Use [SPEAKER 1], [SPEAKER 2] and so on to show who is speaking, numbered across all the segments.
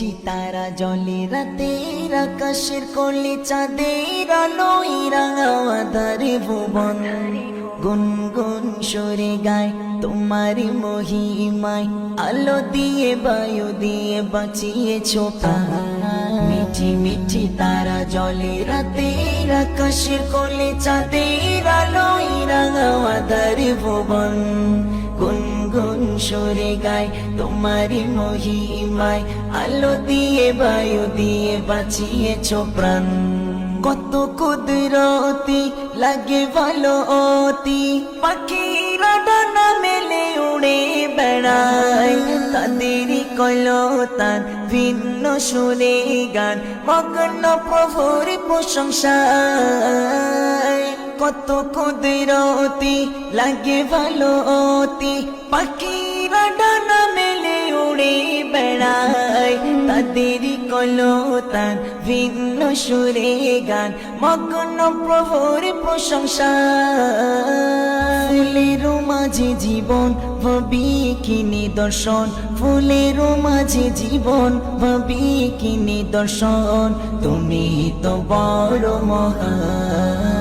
[SPEAKER 1] মিঠি তারা জলে রাতের আকাশের কোলে চাঁদের আলোয় রাঙা আঁধারে ভুবন গুনগুন সরে গায় তোমার মহিমায় আলো দিয়ে বায়ু দিয়ে বাঁচিয়েছো প্রাণ মিঠি মিঠি তারা জলে রাতের আকাশের কোলে চাঁদের আলোয় রাঙা আঁধারে ভুবন গুনগুন সরে গায় তোমার মহিমায় আলো দিয়ে বায়ু দিয়ে বাঁচিয়েছো প্রাণ কত কুদরতি লাগে ভালো অতি পাখিরা ডানা মেলে উড়ে বেড়ায় তাদেরই কলতান ভিন্ন সুরে গান মগ্ন প্রভুর প্রশংসায় কত কুদরতি লাগে ভালো অতি পাখিরা ডানা মেলে উড়ে বেড়ায় তাদেরই কলতান ভিন্ন সুরে গান মগ্ন প্রভুর প্রশংসা ফুলের মাঝে জীবন ভাবি কি নিদর্শন ফুলের মাঝে জীবন ভাবি কি নিদর্শন তুমি তো বড় মহান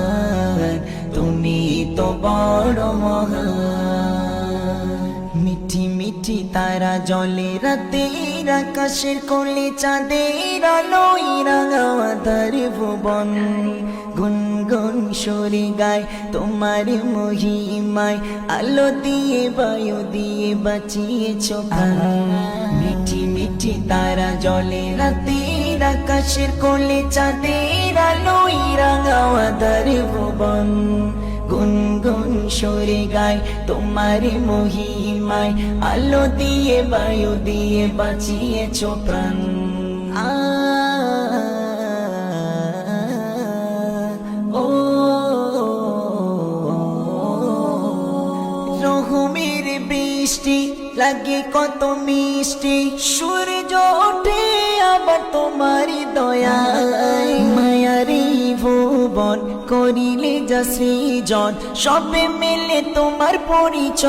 [SPEAKER 1] তুমি তো বড় মহান মিঠি মিঠি তারা জলে রাতের আকাশের কোলে চাঁদের আলোয় রাঙা আঁধারে ভুবন গুনগুন সরে গায় তোমার মহিমায় আলো দিয়ে বায়ু দিয়ে বাঁচিয়েছো প্রাণ মিঠি মিঠি তারা জলে রাতের আকাশের কোলে চাঁদের আলোয় রাঙা আঁধারে ভুবন গুনগুন সরে গায় তোমার মহিমায় আলো দিয়ে বায়ু দিয়ে বাঁচিয়েছো প্রাণ রহমের বৃষ্টি লাগে কত মিষ্টি সূর্য ওঠে আবার তোমারই দয়ায় মায়ারি ভুবন করিলে যা সৃজন সবে মেলে তোমার পরিচয়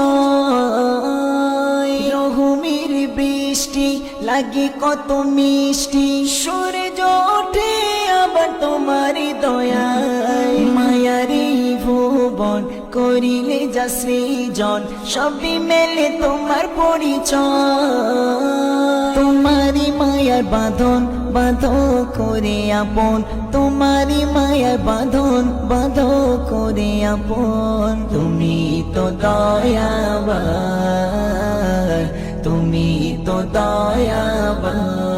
[SPEAKER 1] রহমের বৃষ্টি লাগে কত মিষ্টি সূর্য ওঠে আবার তোমারই দয়ায় মায়ারি ভুবন করিলে যা সৃজন সবই মেলে তোমার পরিচয় তোমারই মায়ার বাঁধন বাঁধো করে আপন তোমারই মায়ার বাঁধন বাঁধো করে আপন তুমি তো দয়াবান তুমি তো দয়াবান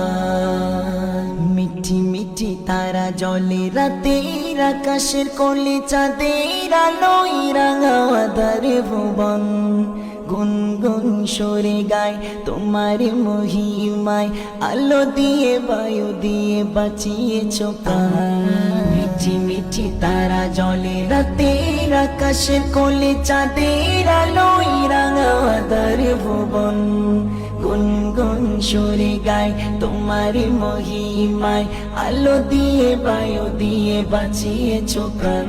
[SPEAKER 1] মিঠি মিঠি তারা জলে রাতের আকাশের কোলে চাঁদের আলোয় রাঙা আঁধারে ভুবন গুনগুন সরে গায় তোমার মহিমায় আলো দিয়ে বায়ু দিয়ে বাঁচিয়েছো প্রাণ মিঠি মিঠি তারা জলে রাতের আকাশের কোলে চাঁদের আলোয় রাঙা আঁধারে ভুবন গুনগুন সরে গায় তোমার মহিমায় আলো দিয়ে বায়ু দিয়ে বাঁচিয়েছো প্রাণ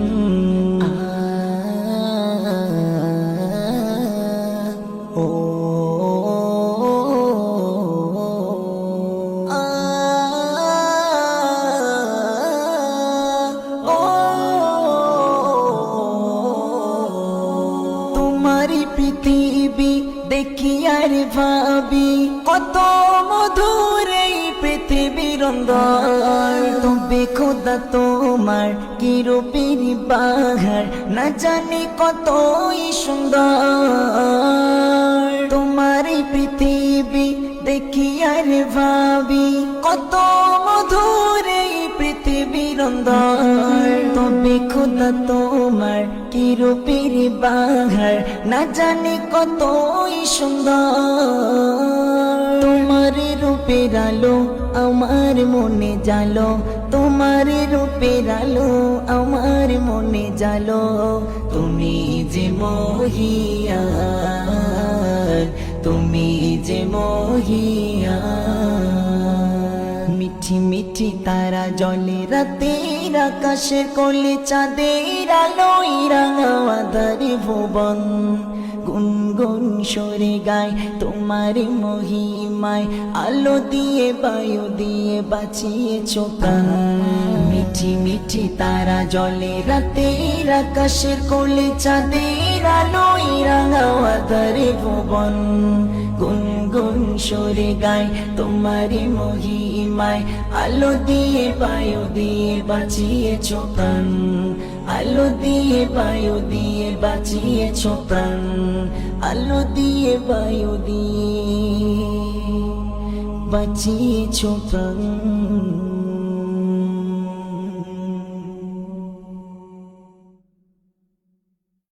[SPEAKER 1] পৃথিবী দেখি আর ভাবি কত মধুর এই পৃথিবীর রঙ্গন তবে খোদা তোমার কি রূপের বাহার না জানি কতই সুন্দর তোমার পৃথিবী দেখি আর ভাবি কত মধুর এই পৃথিবীর রঙ্গন তবে খোদা তোমার কি রূপের বাহার না জানি কতই সুন্দর তোমার রূপের আলো আমার মনে জালো তোমার রূপের আলো আমার মনে জালো তুমি যে মহিয়ান তুমি যে মহিয়ান মিঠি মিঠি তারা জলে রাতের আকাশের কোলে চাঁদের আলোয় রাঙা আঁধারে ভুবন গুনগুন সরে গায় তোমার মহিমা মহিমায় আলো দিয়ে বায়ু দিয়ে বাঁচিয়েছো প্রাণ মিঠি মিঠি তারা জলে রাতের আকাশের কোলে চাঁদের আলোয় রাঙাওয়া ধারে ভুবন গুনগুন সুরে গায় তোমারি মহিমায় আলো দিয়ে বায়ু দিয়ে বাঁচিয়েছো প্রাণ আলো দিয়ে বায়ু দিয়ে বাঁচিয়েছো প্রাণ আলো দিয়ে বায়ু দিয়ে বাঁচিয়েছো প্রাণ